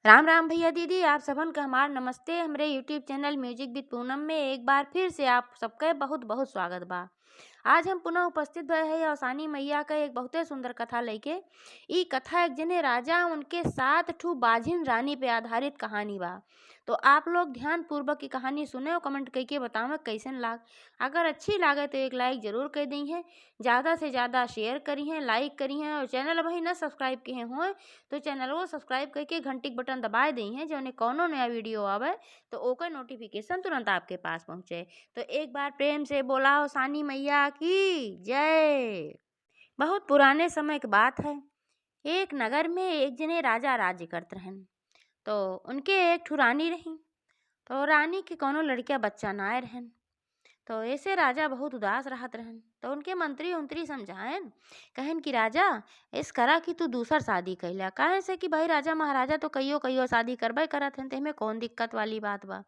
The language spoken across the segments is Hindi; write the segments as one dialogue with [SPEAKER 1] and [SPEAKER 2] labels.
[SPEAKER 1] राम राम भैया दीदी, आप सबन का हमार नमस्ते। हमरे YouTube channel music with Poonam में एक बार फिर से आप सबका बहुत बहुत स्वागत बा। आज हम पुनः उपस्थित भए है औसानी मैया का एक बहुते सुंदर कथा लेके। ई कथा एक जने राजा उनके 7 ठू बाझिन रानी पे आधारित कहानी बा। तो आप लोग ध्यान पूर्वक की कहानी सुने और कमेंट करके बताओ कैसन लाग। अगर अच्छी लागे तो एक लाइक जरूर कर दी है, ज़्यादा से ज़्यादा शेयर करी है, लाइक करी है, और चैनल अभी न सब्सक्राइब किए हुए तो चैनल को सब्सक्राइब करके घंटी के बटन दबा दी है, जो कोनो नया वीडियो आवे तो ओकर नोटिफिकेशन तुरंत आपके पास पहुँचे। तो एक बार प्रेम से बोला हो सानी मैया की जय। बहुत पुराने समय की बात है। एक नगर में एक जने राजा राज्य करते रहन। तो उनके एक ठु रानी रही। तो रानी के कोनो लड़किया बच्चा ना आए रहन। तो ऐसे राजा बहुत उदास रहत रहन। तो उनके मंत्री उंत्री समझाएन, कहन कि राजा इस करा कि तू दूसर शादी कैला। काहे से कि भाई राजा महाराजा तो कईयो कईयो शादी करबे करत हन, तेमे कौन दिक्कत वाली बात बा।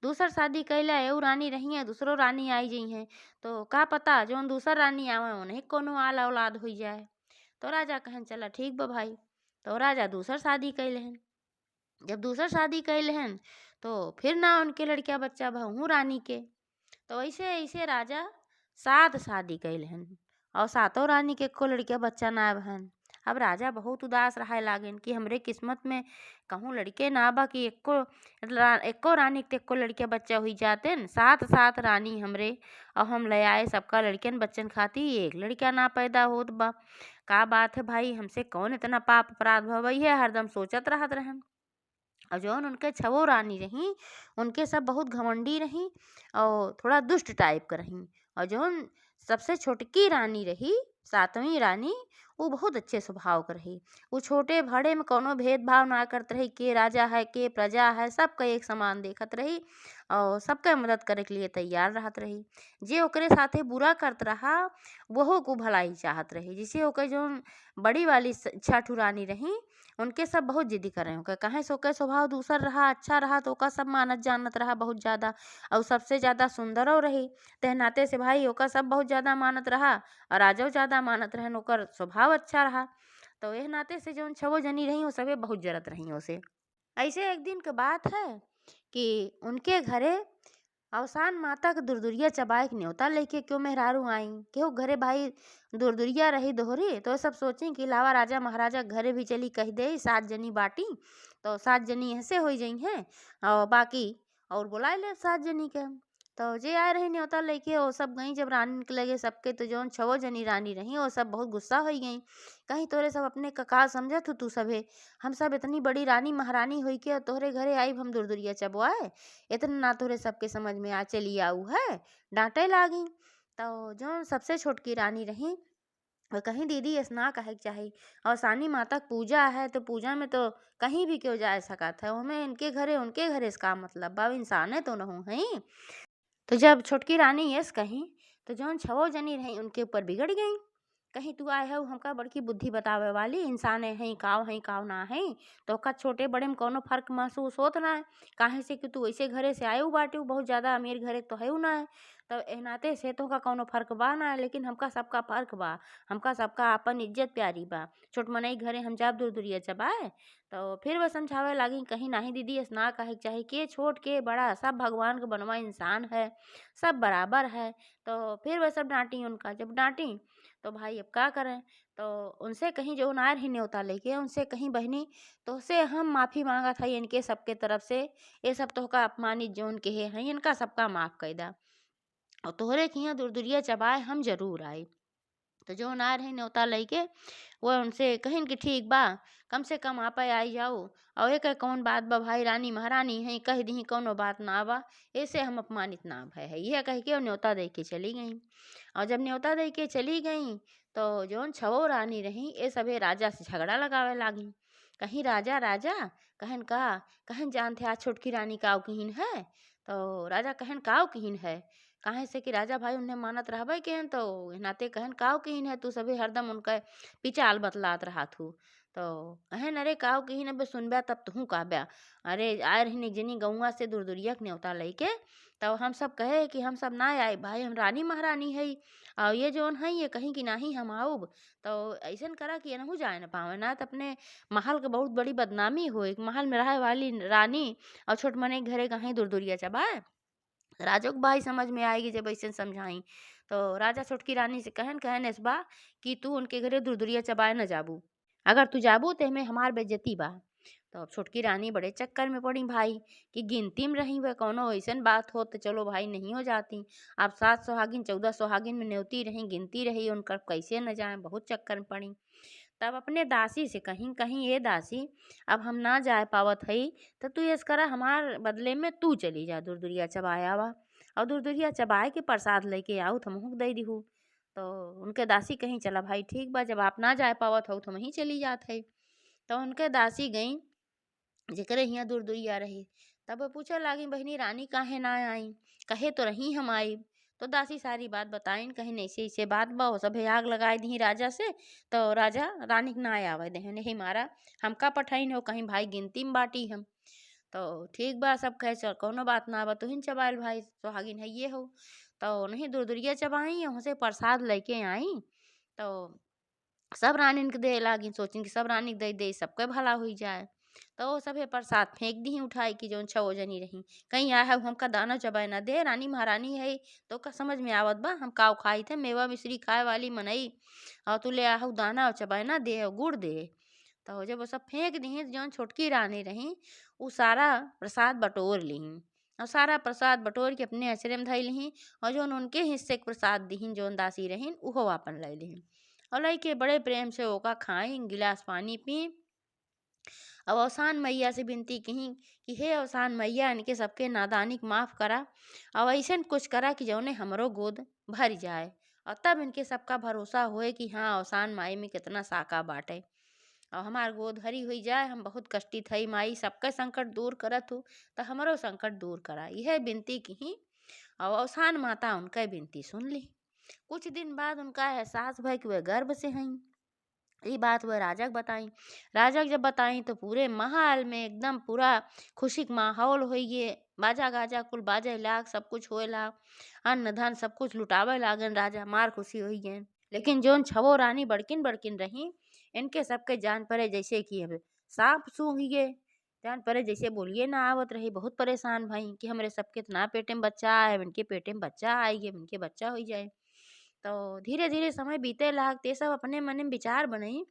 [SPEAKER 1] दूसर शादी कैला एऊ रानी रही है, दूसरो रानी आई जई है, तो का पता जोन दूसर रानी आवे उन्हें कोनो आल औलाद हो जाए। तो राजा कहन चला ठीक बा भाई। तो राजा दूसर शादी कैलहन। जब दूसर शादी कैलहन तो फिर ना उनके लड़किया बच्चा भऊ रानी के। तो ऐसे ऐसे राजा 7 शादी कैलहन और सातों रानी के एको लड़किया बच्चा ना भन। अब राजा बहुत उदास रहे लागेन कि हमरे किस्मत में कहूँ लड़के ना बा कि एको रानी के एको लड़किया बच्चा हुई जातेन। 7 7 रानी हमरे और हम ले आए सबका लड़कियन बच्चन खाती एक लड़किया ना पैदा होत बा। का बात है भाई, हमसे कौन इतना पाप अपराध भवई है, हरदम सोचत रहत रहन। और जौन उनके छवो रानी रही उनके सब बहुत घमंडी रही और थोड़ा दुष्ट टाइप का रही। और जौन सबसे छोटकी रानी रही, 7वीं रानी, वो बहुत अच्छे स्वभाव का रही। वो छोटे बड़े में कोनो भेदभाव ना करत रही, के राजा है के प्रजा है सबका एक समान देखत रही और सबका मदद करे के लिए तैयार रहत रही। जे ओकरे साथे बुरा करत रहा वहो को भलाई चाहत रही। जिसे ओकर जौन बड़ी वाली 6 ठू रानी रही उनके सब बहुत जिद्दी करे होके, कहे से ओकर स्वभाव दूसर रहा अच्छा रहा तो ओका सब मानत जानत रहा बहुत ज़्यादा। और सबसे ज़्यादा सुंदरो रही, तेह नाते से भाई ओका सब बहुत ज़्यादा मानत रहा और राजो ज़्यादा मानत रहन, ओकर स्वभाव अच्छा रहा। तो एह नाते से जौन छवो जनी रही वो सबे बहुत जरत रही ओसे। ऐसे एक दिन के बात है कि उनके घरे अवसान माता के दुरदुरिया चबाए के न्योता लेके क्यों मेहरारू आई। क्यों घरे भाई दुरदुरिया रही दोहरी तो सब सोची कि लावा राजा महाराजा घरे भी चली कह दे 7 जनी बाटी तो 7 जनी ऐसे हो जाई हैं और बाकी और बुला ले 7 जनी के। तो जे आए रही न्योता लेके वो सब गई जब रानी के लगे सबके, तो जौन 6 जनी रानी रही वो सब बहुत गुस्सा हो गई। कहीं तोरे सब अपने कका समझत हो तू सभे, हम सब इतनी बड़ी रानी महारानी हुई के और तोहरे घरे आई हम दुरदुरिया चबवाए, इतना ना तोरे सबके समझ में आ चली आऊ है, डांटे लागी। तो जो सबसे छोटकी रानी रही वो कहीं दीदी ऐसा कहे के चाही, और सानी माता की पूजा है तो पूजा में तो कहीं भी क्यों जा सकत है, हमें इनके घरे उनके घरे इसका मतलब बा इंसाने तो न हो हैं। तो जब छोटकी रानी यस कही तो जौन 6 जनी रही उनके ऊपर बिगड़ गई। कहीं तू आए हो हमका बड़की बुद्धि बतावे वाली, इंसान है काव ना है, तो ओका छोटे बड़े में कोनो फर्क महसूस होत ना है। काहे से कि तू ऐसे घरे से आयु बाटे बहुत ज़्यादा अमीर घरे तो है ना है। तो एह नाते से तो का कोनो फर्क बा ना है, लेकिन हमका सबका फर्क बा। हमका सबका अपन इज्जत प्यारी बा। छोट मनई घरे हम जाब दूर दूरिया चबाए। तो फिर वह समझावे लागी, कहीं नाही दीदी ऐसा ना कहे के चाही, के छोट के बड़ा सब भगवान का बनवा इंसान है, सब बराबर है। तो फिर वह सब डांटी उनका, जब डांटी तो भाई अब क्या करें। तो उनसे कहीं जो ना रही न्योता लेके उनसे कहीं बहनी तो से हम माफ़ी मांगा था इनके सबके तरफ से, ये सब तो का अपमानित जो उनके हैं इनका सबका माफ़ कर दा और तोहरे के यहाँ दुरदुरिया चबाए हम जरूर आए। तो जो ना रही न्योता लेके वो उनसे कहिन कि ठीक बा, कम से कम आप आई जाओ और एक कौन बात बा भाई, रानी महारानी है कह दी कौनो बात ना बा, ऐसे हम अपमानित ना भय है, यह कह के वो न्योता दे के चली गई। और जब न्योता दे के चली गई तो जौन 6 रानी रही ये सभे राजा से झगड़ा लगावे लागी। कहीं राजा राजा कहन का, कहन जानते आज छोटकी रानी काव किहिन है। तो राजा कहन काव किहिन है, काहे से कि राजा भाई उन्हें मानत रहबे केहन तो नाते कहन काव किहिन है, तू सभी हरदम उनका पिचाल बतलात रहा थू। तो कहेन अरे काऊ कही न बे सुनबा तब तुहू कहबा। अरे आए रही एक जनी गौवा से दूर दूरिया के न्योता लइके। तब हम सब कहे कि हम सब ना आए भाई, हम रानी महारानी है और ये जोन है ये कहीं कि नाही हम आऊब। तो ऐसन करा कि एनहू जाए न पावे ना तो अपने महल के बहुत बड़ी बदनामी हो। महल में रहे वाली रानी और छोट मने के घरे कहीं दूर दूरिया चबाए। राजा को भाई समझ में आएगी जब ऐसे समझाई। तो राजा छोटकी रानी से कहन कहन इस बा कि तू उनके घरे दुरदुरिया चबाए न जाबू, अगर तू जाबू तो हमें हमार बेइज्जती बा। तो अब छोटकी रानी बड़े चक्कर में पड़ी भाई कि गिनती में रही वह कौनो ऐसन बात हो तो चलो भाई नहीं हो जाती। अब 7 सुहागिन 14 सुहागिन में न्योती रही गिनती रही उनका कैसे न जाए, बहुत चक्कर में पड़ी। तब अपने दासी से कहीं कहीं ये दासी अब हम ना जा पावत हई तो तू ये करा हमार बदले में तू चली जा दुरदुरिया चबाया वा और दुरदुरिया चबाए के प्रसाद लेके आओ तो हमहू दे दिहू। तो उनके दासी कहीं चला भाई ठीक बा, जब आप ना जा पावत हो तो वहीं चली जात है। तो उनके दासी गई जेकरे हियाँ दुरदुरिया रही। तब वो पूछे लागी बहनी रानी काहे ना आई, कहे तो रही हम आई। तो दासी सारी बात बताइन कहीं ऐसे ऐसे बात बा वो सभे आग लगाए दी राजा से। तो राजा रानी के ना आवे दे नहीं मारा हमका पठाइन हो कहीं भाई गिनती में बाटी हम। तो ठीक बा सब कहे चल कौनो बात ना बा तुहिन चबाइल भाई सुहागिन है ये हो। तो नहीं दुरदुरिया चबाई वहाँ से प्रसाद लेके आई। तो सब रानीन के दे लागी सोचिन कि सब रानी के दे दे सबके भला हुई जाए। तो वो सभे प्रसाद फेंक दी उठाई कि जौन छो जनी रही कहीं आया है हमका दाना चबाए ना दे रानी महारानी है। तो का समझ में आवत बा हम काव खाई थे मेवा मिश्री खाए वाली मनई और तू ले आहू दाना और चबाए ना दे और गुड़ दे। तो जब वो सब फेंक दी जौन छोटकी रानी रही वो सारा प्रसाद बटोर ली और सारा प्रसाद बटोर के अपने अचरे में धई ली और जौन उनके हिस्से के प्रसाद दीहिन जौन दासी रहीन उहो अपन ले ली और लई के बड़े प्रेम से ओका खाई गिलास पानी पी। अब अवसान मैया से विनती कहीं कि हे अवसान मैया इनके सबके नादानी के माफ़ करा और ऐसे कुछ करा कि जौने हमरो गोद भर जाए और तब इनके सबका भरोसा होए कि हाँ अवसान माई में कितना साका बाटे और हमार गोद हरी हुई जाए। हम बहुत कष्टित हई माई सबका संकट दूर करत हो तो हमारो संकट दूर करा यह विनती की। और अवसान माता उनका विनती सुन ली। कुछ दिन बाद उनका एहसास भय कि वह गर्भ से हैं। ये बात वह राजा को बताई। राजा को जब बताई तो पूरे महल में एकदम पूरा खुशी का माहौल हो गए बाजा गाजा कुल बाजे लाग सब कुछ होए लाग अन्न धन सब कुछ लुटावे लागन राजा मार खुशी हो गए। लेकिन जोन छवो रानी बड़किन बड़किन रही इनके सबके जान पड़े जैसे कि अब सांप सूंघ गए। जान पड़े जैसे बोलिए ना आवत रही बहुत परेशान भाई कि हमारे सबके इतना पेटे में बच्चा आए इनके पेटे में बच्चा आएगी इनके बच्चा हो जाए। तो धीरे धीरे समय बीते लागते सब अपने मन में विचार बनई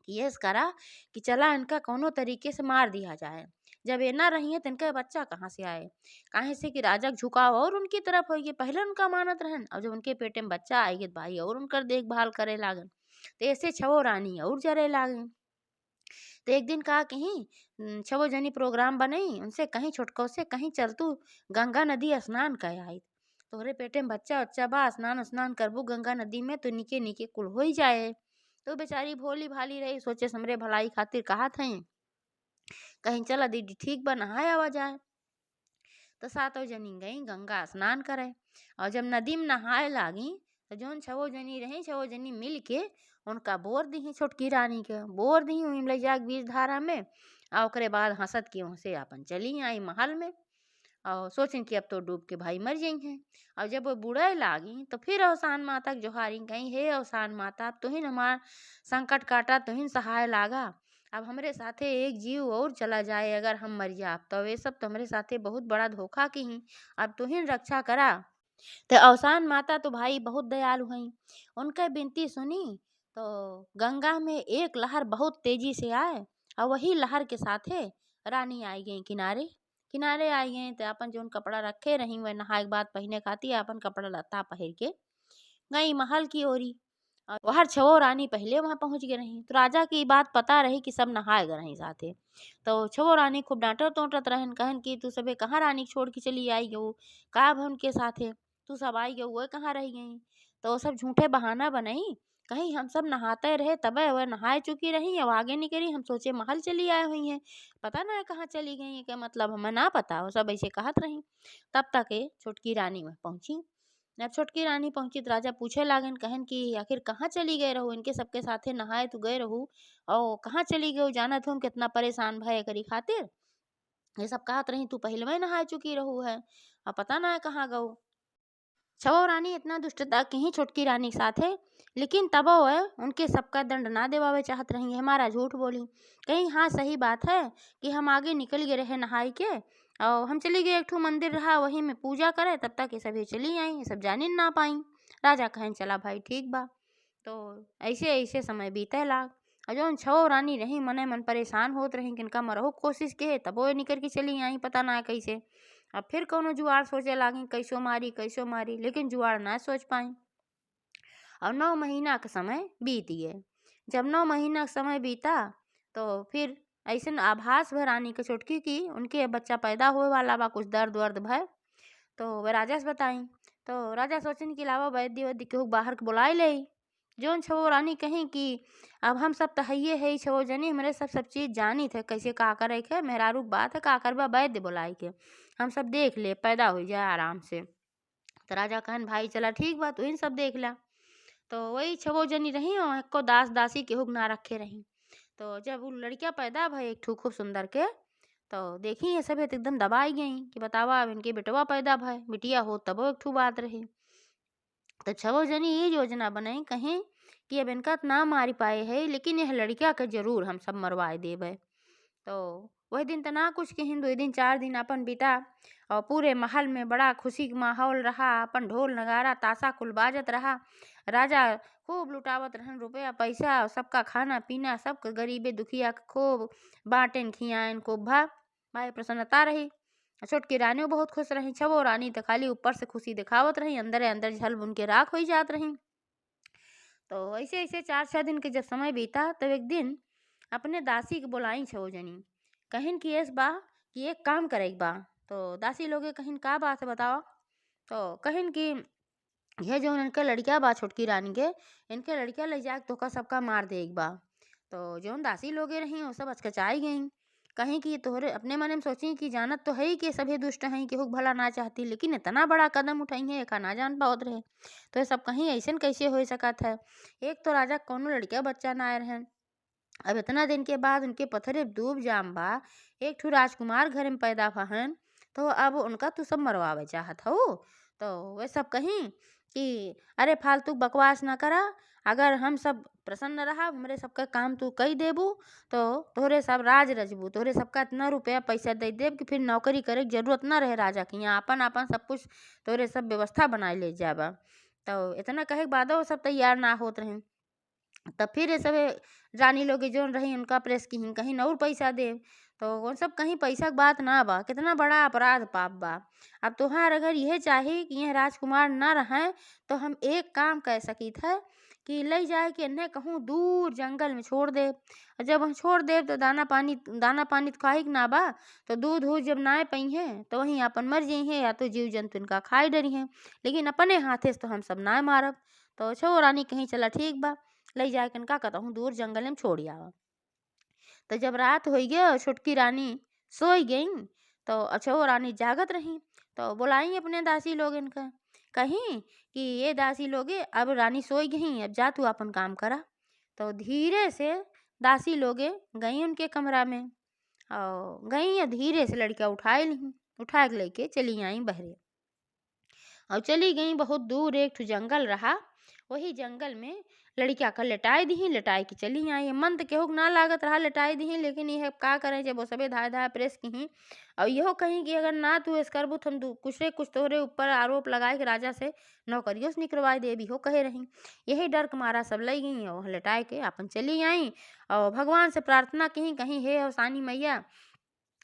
[SPEAKER 1] कि ये करा कि चला इनका कोनो तरीके से मार दिया जाए। जब ये ना रही है तो इनका बच्चा कहाँ से आए, काहे से कि राजा का झुकाव और उनकी तरफ होगी पहले उनका मानत रहन और जब उनके पेटे में बच्चा आएगी तो भाई और उनकर देखभाल करे लागन। तो ऐसे छवो रानी और जरे लागन। तो एक दिन कहा कहीं छवो जनी प्रोग्राम बनई उनसे कहीं छोटको से कहीं चल तू गंगा नदी स्नान कर आई। तोहरे पेटे में बच्चा उच्चा बा स्नान स्नान करबू गंगा नदी में तो निके निके कुल हो ही जाए। तो बेचारी भोली भाली रही सोचे समरे भलाई खातिर कहा थे कहीं चला दीदी ठीक बा नहाए आवा जाए। तो सातों जनी गई गंगा स्नान करे और जब नदी में नहाए लागी तो जौन छवो जनी रही छवो जनी मिल के उनका बोर दी छोटकी रानी के बोर दी वहीं ले जाके बीच धारा में और ओकरे बाद हंसत की वहाँ से अपन चली आई महल में और सोचें कि अब तो डूब के भाई मर जाई हैं। और जब वो बूढ़े लागी तो फिर अवसान माता के जोहारी कहीं हे अवसान माता अब तुहिन हमार संकट काटा तुहिन सहाय लागा। अब हमरे साथे एक जीव और चला जाए अगर हम मर जाब तो ये सब तो हमरे साथे बहुत बड़ा धोखा की ही अब तुहिन रक्षा करा। तो अवसान माता तो भाई बहुत दयालु हैं उनका विनती सुनी। तो गंगा में एक लहर बहुत तेजी से आए और वही लहर के साथे रानी आई गई किनारे किनारे आई गई तो अपन जो कपड़ा रखे रही वह नहाए के बाद पहने खाती अपन कपड़ा लत्ता पहन के गई महल की ओरी। और वहर छवो रानी पहले वहां पहुंच गए रही तो राजा की बात पता रही कि सब नहाए गए रही साथे। तो छवो रानी खूब डांटत टोटत रहन कहन कि तू सबे कहाँ रानी के छोड़ के चली आई गो का भन के साथे तू सब आई गई वो कहाँ रह गई। तो वो सब झूठे बहाना बनाई कहीं हम सब नहाते रहे तबे वह नहाए चुकी रही अब आगे नहीं करी हम सोचे महल चली आई हुई हैं पता ना कहाँ चली गई है क्या मतलब हमें ना पता वो सब ऐसे कहत रही। तब तक ये छोटकी रानी वह पहुंची जब छोटकी रानी पहुंची तो राजा पूछे लागन, कहन कि आखिर कहाँ चली गए रहू, इनके सबके साथे नहाए तो गए रहू और कहाँ चली गए, जानत हम कितना परेशान भय करी खातिर। ये सब कहत रही तू पहले में नहा चुकी रहू है, अब पता ना है कहाँ गऊ। छवो रानी इतना दुष्टता की ही छोटकी रानी के साथ है, लेकिन तब वह उनके सबका दंड ना देवावे चाहत रही है। हमारा झूठ बोली, कहीं हाँ सही बात है कि हम आगे निकल गए रहे नहाई के और हम चली गए, एक ठो मंदिर रहा वही में पूजा करे, तब तक ये सभी चली आई, ये सब जानी ना पाई। राजा कहें चला भाई ठीक बा। तो ऐसे ऐसे समय बीते लाग और जौन छो रानी रही मने मन परेशान होत रही कि इनका मरहु कोशिश के, तब वो निकल के चली आई पता ना कैसे। अब फिर कौनो जुआड़ सोचे लागी कैसो मारी, लेकिन जुआड़ ना सोच पाई। और 9 महीना का समय बीत गए। जब 9 महीना का समय बीता तो फिर ऐसे आभास भर रानी के छोटकी की उनके बच्चा पैदा हुए वाला बा, कुछ दर्द वर्द भय। तो वह राजा से बताई, तो राजा सोचन कि लावा वैद्य वैद्य केहू बाहर के बुलाए ले। जोन छवो रानी कहीं कि अब हम सब तो हइये है छवो जनी, हमरे सब चीज जानी थे कैसे का करे के, मेहरारू के बात है का करबा वैद्य बुलाए के, हम सब देख ले पैदा हो जाए आराम से। तो राजा कहन भाई चला ठीक बा, तू इन सब देख ला। तो वही छवो जनी रही और एको दास दासी केहू के ना रखे रही। तो जब वो लड़कियां पैदा भई एक ठू खूब सुंदर के, तो देखी ये सब एकदम दबाई गई कि बतावा अब इनके बेटवा पैदा भय, बिटिया हो तब एक ठू बात रही। तो छवो जनी ये योजना बनाई कहीं कि अब इनका तो ना मारी पाए है, लेकिन यह लड़किया के जरूर हम सब मरवाए देवे। तो वही दिन तना कुछ के हिंदू दिन 4 दिन अपन बिता और पूरे महल में बड़ा खुशी का माहौल रहा, अपन ढोल नगारा ताशा कुल बाजत रहा। राजा खूब लुटावत रहन रुपया पैसा और सबका खाना पीना, सबका गरीबे दुखिया के खूब बांटेन खियान खूब भाई प्रसन्नता रही। छोटकी रानी बहुत खुश रही, छवो रानी तो खाली ऊपर से खुशी दिखावत रही, अंदर अंदर झल बुन के राख हो जात रही। तो ऐसे ऐसे 4-6 दिन के जब समय बीता तब एक दिन अपने दासी के बुलाई छो जनी, कहिन कि एस बा कि एक काम करे बा। तो दासी लोगे कहिन का बात है बताओ। तो कहिन कि यह जो इनके लड़किया बा छोटकी रानी के, इनके लड़किया ले जाके धोखा सबका मार दे एक बा। तो जो दासी लोगे रही वो सब अचकचाई गई, कहीं कि तोहरे अपने मन में सोची कि जानत तो है ही कि सभी दुष्ट हैं, केहू के भला ना चाहती, लेकिन इतना बड़ा कदम उठाई है एक ना जान पावत रहे। तो ये सब कहीं ऐसे कैसे हो सकत है। एक तो राजा कौनो लड़किया बच्चा ना आए रहे, अब इतना दिन के बाद उनके पथरे डूब जाम बा, एक ठू राजकुमार घर में पैदा हन, तो अब उनका तू सब मरवावे चाहत हो। तो वे सब कहीं कि अरे फालतू बकवास ना करा, अगर हम सब प्रसन्न रहा हमरे सबका काम तू कई देबू तो तोहरे सब राज रजबू, तोहरे सबका इतना रुपया पैसा दे देब कि फिर नौकरी करे की जरूरत ना रहे राजा की, यहाँ अपन अपन सब कुछ तोहरे सब व्यवस्था बनाए ले जाबा। तो इतना कहे के बाद वो सब तैयार ना होत रहे। तब फिर ये सब रानी लोग जोन रही उनका प्रेस की कहीं और पैसा दे, तो वो सब कहीं पैसा की बात ना बा, कितना बड़ा अपराध पाप बा। अब तुहार अगर यह चाहे कि यह राजकुमार ना रहे तो हम एक काम कर सकी थे कि ले जाए कि इन्हें कहूँ दूर जंगल में छोड़ दे, और जब हम छोड़ दे तो दाना पानी तो खाई ना बा, तो दूध दूध जब ना पई है तो वहीं अपन मर जाइ है, या तो जीव जंतु इनका खाए डरी है, लेकिन अपने हाथे से तो हम सब ना मारब। तो छो रानी कहीं चला ठीक बा, ले जाए कन का कहता हूँ दूर जंगल में छोड़ आवा। तो जब रात हो गया छोटकी रानी सोई गई, तो अच्छा वो रानी जागत रही, तो बुलाई अपने दासी लोग इनका, कहीं कि ये दासी लोगे अब रानी सोई गई, अब जा तू अपन काम करा। तो धीरे से दासी लोगे गई उनके कमरा में और गई धीरे से लड़किया उठाए ली, उठा के लेके चली आई बहरे और चली गई बहुत दूर एक ठो जंगल रहा, वही जंगल में लड़किया का लटाई दी, लटाई के चली आई। मन तो केहू ना लागत रहा लटाई दी, लेकिन यह का करे जब वो सबे धाय धाय प्रेस की और यहो कहीं कि अगर ना तू ऐस करबू तो हम कुछ तोहरे ऊपर आरोप लगाए कि राजा से नौकरियों से निकलवाए दे, हो कहे रही। यही डर के मारा सब लई गई और लटाए के अपन चली आई और भगवान से प्रार्थना की कहीं हे अवसानी मैया,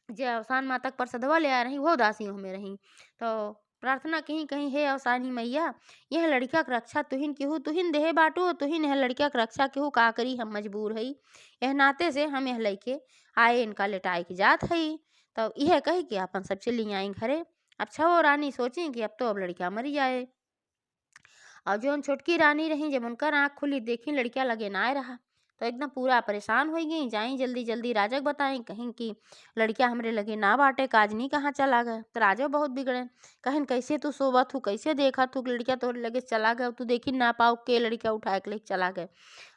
[SPEAKER 1] जे अवसान माता के प्रसदवा ले आ रही वो दासियों में रही। तो प्रार्थना कहीं कहीं हे अवसानी मैया, यह लड़किया के रक्षा तुहिन केहू तुहिन देहे बाटो, तुहिन यह लड़किया के रक्षा केहू का करी, हम मजबूर हई, यह नाते से हम यह लइके आए इनका लेटाए की जात हई। तो यह कही कि अपन सब चली आई घरे। अब छो रानी सोची कि अब तो अब लड़किया मरी जाए, और जो छोटकी रानी रही जब उनका आँख खुली देखी लड़किया लगे ना रहा, तो एकदम पूरा परेशान हो गई, जाई जल्दी जल्दी राजा के बताई, कहीं कि लड़किया हमरे लगे ना बाटे, काजनी कहाँ चला गए। तो राजा बहुत बिगड़े, कहीं कैसे तू सोवत हूँ, कैसे देखा तू लड़किया तोहरे लगे चला गए, तू देखी ना पाओ के लड़किया उठा के लेके चला गए।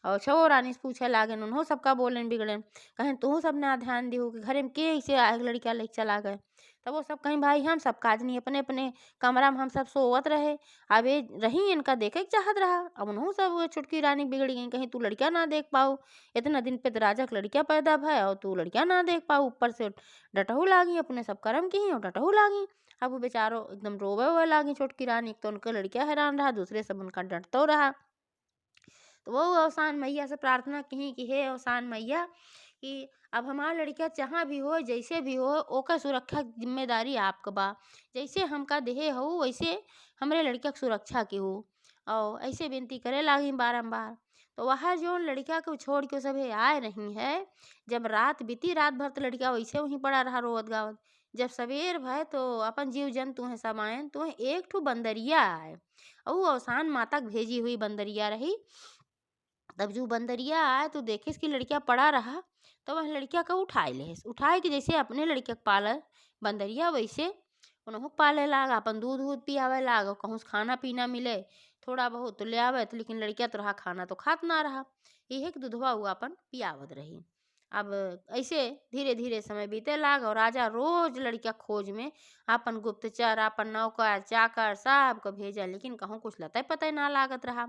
[SPEAKER 1] और छो रानी से पूछे लागे, उन्हों सबका बोलन बिगड़े, कहीं तू सब ना ध्यान दी कि घरे में के ऐसे आए लड़किया लेके चला गए। तब वो सब कहीं भाई हम सब काजनी अपने अपने कमरा में हम सब सोवत रहे, अब ये रही इनका देखे के चाहत रहा। अब उन्हों सब वो छुटकी रानी बिगड़ गई, कहीं तू लड़किया ना देख पाऊ, इतना दिन पे तो राजा के लड़किया पैदा भय और तू लड़किया ना देख पाऊ, ऊपर से डटहू लागी, अपने सब कर्म की और डटहू लागी। अब वो बेचारो एकदम रोवे हुए लागी छोटकी रानी, एक तो उनका लड़किया हैरान रहा, दूसरे सब उनका डटतो रहा। तो वो अवसान मैया से प्रार्थना की कि हे अवसान मैया, कि अब हमार लड़किया जहाँ भी हो जैसे भी हो ओकर सुरक्षा के जिम्मेदारी आपका बा, जैसे हमका देहे हो वैसे हमरे लड़किया के सुरक्षा की हो। और ऐसे विनती करे लागी बारम्बार। तो वहाँ जो लड़किया को छोड़ के सभे आए रही है, जब रात बीती रात भर तो लड़किया वैसे वहीं पड़ा रहा रोवत गावत। जब सवेर भय तो अपन जीव जंतु है समायन तो एक ठू बंदरिया आए, और वो अवसान माता के भेजी हुई बंदरिया रही। तब जो बंदरिया आए तो देखे कि लड़किया पड़ा रहा, तो वह लड़किया का उठाए ले, उठाए कि जैसे अपने लड़किया के पाले बंदरिया वैसे उन्हों पाले लाग, अपन दूध वूध पियावे लाग, कहूँ से खाना पीना मिले थोड़ा बहुत तो ले आवे, तो लेकिन लड़किया तो रहा खाना तो खात ना रहा, यही कि दूधवा हुआ अपन पियावत रही। अब ऐसे धीरे धीरे समय बीते लाग, और राजा रोज लड़किया खोज में अपन गुप्तचर अपन नौकर चाकर सबको भेजा, लेकिन कहूँ कुछ लते पते ना लागत रहा।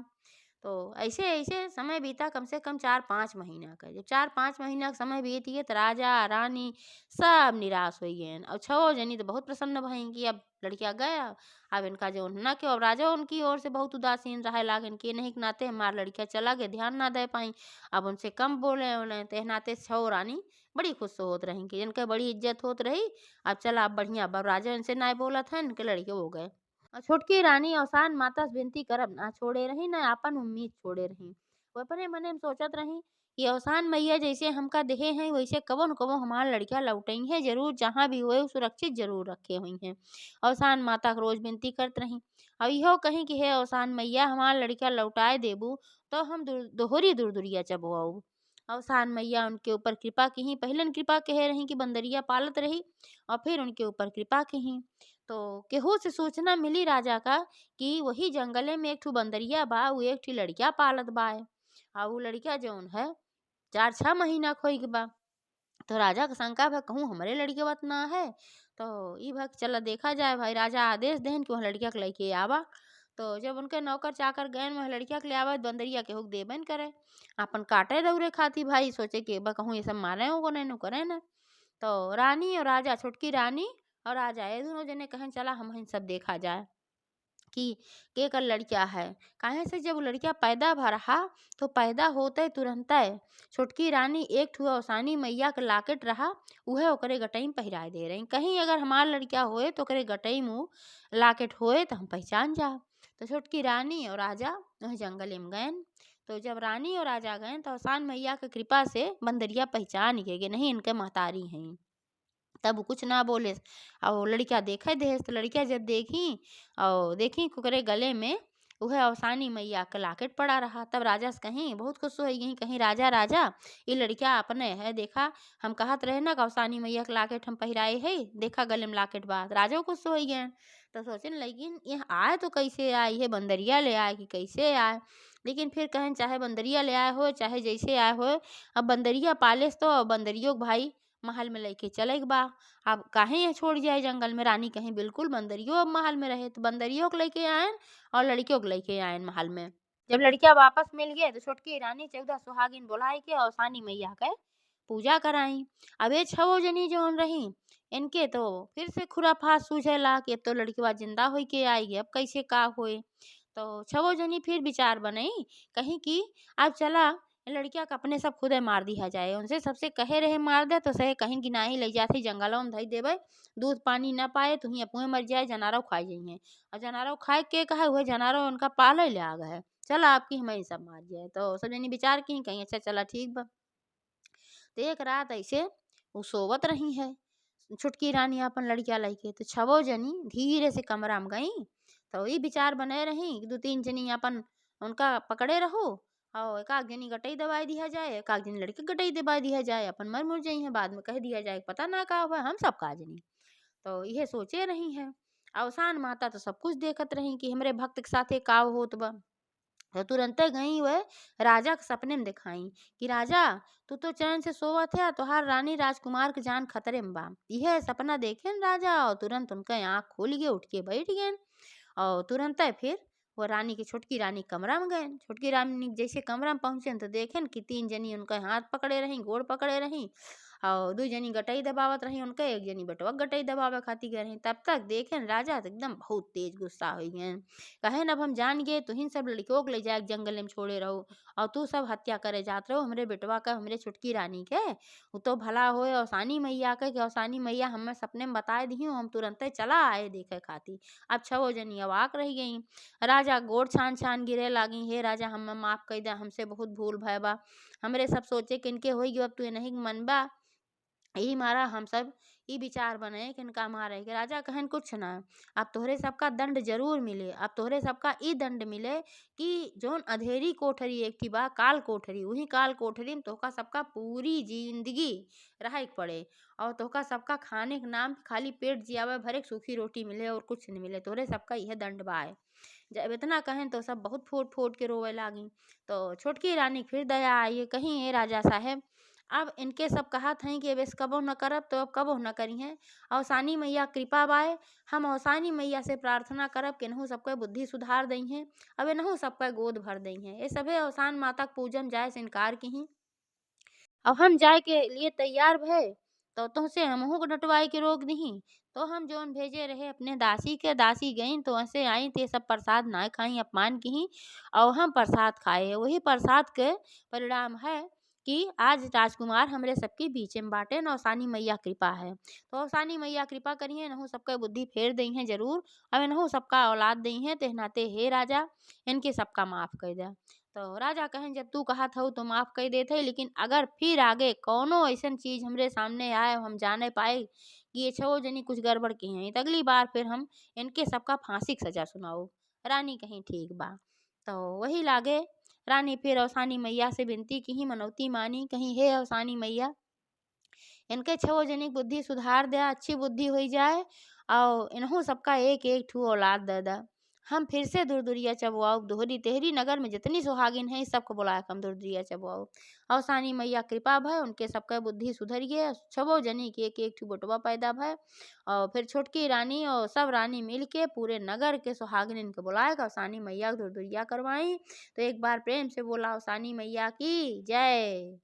[SPEAKER 1] तो ऐसे ऐसे समय बीता कम से कम 4-5 महीना का। जब 4-5 महीना का समय बीत गए तो राजा रानी सब निराश हो गए, और छो जनी तो बहुत प्रसन्न भई कि अब लड़किया गया, अब इनका जो न के अब राजा उनकी ओर से बहुत उदासीन रहे लागन कि नहीं के नाते हमार लड़किया चला गए, ध्यान ना दे पाई, अब उनसे कम बोले उन्हें, ते नाते छो रानी बड़ी खुश होत रही कि इनके बड़ी इज्जत होत रही। अब चला अब बढ़िया, अब राजा इनसे ना बोलत है, इनके लड़के हो गए। और छोटकी रानी अवसान माता से विनती करब ना छोड़े रही, ना आपन उम्मीद छोड़े रही। वो अपने मने में सोचत रही कि अवसान मैया जैसे हमका देहे हैं वैसे कबो न कबो हमार लड़किया लौटई है जरूर, जहाँ भी होए सुरक्षित जरूर रखे हुई हैं। अवसान माता को रोज विनती करत रही, और इहो कहीं कि हे अवसान मैया हमार लड़किया लौटाए देबू तो हम दोहरी दूर-दूरिया चबवाऊ। अवसान मैया उनके ऊपर कृपा की, पहले कृपा कहे रही कि बंदरिया पालत रही, और फिर उनके ऊपर कृपा की। तो केहू से सूचना मिली राजा का कि वही जंगले में एक ठू बंदरिया बा, उ एक ठी लड़किया पालत बा, आ उ लड़किया जौन है 4-6 महीना खोई के बा। तो राजा का शंका भा कहूँ हमरे लड़के वत ना है, तो ई भा चला देखा जाए भाई। राजा आदेश देन कि वह लड़किया के लेके आवा। तो जब उनके नौकर चाकर गए वह लड़किया के ले आवा, बंदरिया के हुक देबन करे, अपन काटे दौरे खाती भाई, सोचे कि बा कहूँ ये सब मारे हो नहीं करे ना। तो रानी और राजा, छुटकी रानी और राजा ये दोनों जने कहें चला हम इन सब देखा जाए कि के कर लड़किया है। काहे से जब लड़किया पैदा भा रहा तो पैदा होते तुरंत छोटकी रानी एक ठू अवसानी मैया के लाकेट रहा, उहे ओकरे गटई में पहिराए दे रही, कहीं अगर हमार लड़किया होए तो ओकरे गटई में लाकेट होए तो हम पहचान जा। तो छोटकी रानी और राजा वह जंगल में गए। तो जब रानी और राजा गए तो अवसान मैया के कृपा से बंदरिया पहचान गए नहीं इनके महतारी हैं। तब वो कुछ ना बोले, और लड़किया देखे देस तो लड़किया जब देखी और देखी कुकरे गले में वह अवसानी मैया का लाकेट पड़ा रहा। तब राजा से कहीं बहुत खुश हो गई, कहीं राजा राजा ये लड़किया अपने है, देखा हम कहत रहे ना कि अवसानी मैया का लाकेट हम पहिराए है, देखा गले में लाकेट बात राजा खुश हो गए। तो सोचने लेकिन यह आए तो कैसे आए, ये बंदरिया ले आए कि कैसे आए। लेकिन फिर कहें चाहे बंदरिया ले आए हो चाहे जैसे आए हो, अब बंदरिया पाले तो बंदरियों के भाई महल में लेके चले बा। अब काहे ये छोड़ जाए जंगल में, रानी कहीं बिल्कुल बंदरियो अब महल में रहे, तो बंदरियों को लेके आए और लड़कियों को लेके आए महल में। जब लड़कियां वापस मिल गए तो छोटकी रानी 14 सुहागिन बुलाए के और सानी मैया के पूजा कराई। अब ये छो जनी जोन रही इनके तो फिर से खुराफात सूझेला कि अब तो लड़कीवा जिंदा होई के आएगी, अब कैसे का होए। तो छो जनी फिर विचार बनई कहीं कि अब चला लड़किया का अपने सब खुदे मार दिया जाए, उनसे सबसे कहे रहे मार दे तो सहे कहीं कि नाही ले जाते जंगलों में धई देवे, दूध पानी ना पाए तो ही अपुए मर जाए, जनारो खाई जाइए, और जनारो खाए के कहा हुए जनारो उनका पाले ले आ गए, चला आपकी हमें सब मार जाए। तो सब जनी विचार की कहीं अच्छा चला ठीक बा। तो एक रात ऐसे वो सोवत रही है छुटकी रानी अपन लड़किया लेके, तो छवो जनी धीरे से कमरा में गई। तो ये विचार बने रही कि 2-3 जनी अपन उनका पकड़े रहो और एकाक जनी गटई दबाई दिया जाए, एकाक जनी लड़के गटई दबाई दिया जाए, अपन मर मुर जाई है, बाद में कह दिया जाए पता ना का हुआ, हम सब का जनी। तो यह सोचे नहीं है। अवसान माता तो सब कुछ देखत रही कि हमरे भक्त के साथे का होत बा। तो तुरंते गई वह राजा के सपने में दिखाई कि राजा तू तो चैन से सोवत है, तुहार रानी राजकुमार के जान खतरे में बा। यह सपना देखे न राजा और तुरंत उनके आँख खुल गए, उठ के बैठ गए और तुरंत फिर वो रानी की छोटकी रानी कमरा में गए। छोटकी रानी जैसे कमरा में पहुंचे तो देखे कि 3 जनी उनके हाथ पकड़े रही, गोड़ पकड़े रही और 2 जनी गटई दबावत रही उनके, 1 जनी बटुआ गटई दबावे खातिर गए रही। तब तक देखे राजा तो एकदम बहुत तेज गुस्सा हो गए। कहे अब हम जान गए तुहिन सब लड़कियों को ले जाए जंगल में छोड़े रहो और तू सब हत्या करे जात रहो हमरे बेटवा का, हमरे छुटकी रानी के। वो तो भला होए औसानी मैया के कि औसानी मैया हमें सपने में बताए दी, हम तुरंत चला आए देखे खातिर। अब 6 जनी अवाक रह गई। राजा गोड़ छान छान गिरे लागी, हे राजा हम माफ कर दे, हमसे बहुत भूल भय बा, हमरे सब सोचे कि इनके होई अब तू नहीं मनबा, यही मारा हम सब ई विचार बने कि इनका मारे के। राजा कहन कुछ ना, अब तोहरे सबका दंड जरूर मिले, अब तोहरे सबका ई दंड मिले कि जोन अधेरी कोठरी एक थी बा काल कोठरी, वही काल कोठरी में तोहका सबका पूरी जिंदगी रह पड़े और तोहका सबका खाने के नाम खाली पेट जियावे भरे सूखी रोटी मिले और कुछ नहीं मिले, तोहरे सबका यह दंड बा है। जब इतना कहें तो सब बहुत फूट फूट के रोवे लागी। तो छोटकी रानी फिर दया आई, कहीं ए राजा साहेब अब इनके सब कहत हैं कि अब इस कबो न करब तो अब कबो न करी हैं, अवसानी मैया कृपा बाय, हम अवसानी मैया से प्रार्थना करब कि इनहू सबके बुद्धि सुधार दई हैं, अब इनहू सबके गोद भर दई हैं। ये सभे अवसान माता के पूजन जाए से इनकार की ही। अब हम जाए के लिए तैयार भय तो तुमसे हमहू को डटवाई के रोक दी। तो हम जोन भेजे रहे अपने दासी के, दासी गई तो ऐसे आई ते सब प्रसाद ना खाई, अपमान की और हम प्रसाद खाए। वही प्रसाद के परिणाम है कि आज राजकुमार हमरे सबके बीच में बाटे न औसानी मैया कृपा है। तो औसानी मैया कृपा करिए, नहु सबका बुद्धि फेर दई हैं जरूर, अब इनहू सबका औलाद दई हैं, ते नाते हे राजा इनके सबका माफ कर दे। तो राजा कहें जब तू कहा था तो माफ कर देते, लेकिन अगर फिर आगे कौनो ऐसा चीज हमरे सामने आए हम जाने पाए कि ये 6 जनी कुछ गड़बड़ की हैं तो अगली बार फिर हम इनके सबका फांसी की सजा सुनाओ। रानी कहीं ठीक बा। तो वही लागे रानी फिर औसानी मैया से विनती की ही, मनौती मानी, कहीं हे औसानी मैया इनके 6 जनी की बुद्धि सुधार दे, अच्छी बुद्धि हो जाए और इन्हों सबका एक एक ठू औलाद दे दा। हम फिर से दुरदुरिया चबुआओ, दोहरी तेहरी नगर में जितनी सुहागिन है सबको बुलाया हम दुरदुरिया चबुआओ। अवसानी मैया कृपा भय, उनके सबका बुद्धि सुधर गया, 6 जनी के एक एक ठू बटुआ पैदा भय और फिर छोटकी रानी और सब रानी मिल के पूरे नगर के सुहागिन इनके बुलाए अवसानी मैया दुरदुरिया करवाई। तो एक बार प्रेम से बोला अवसानी मैया की जय।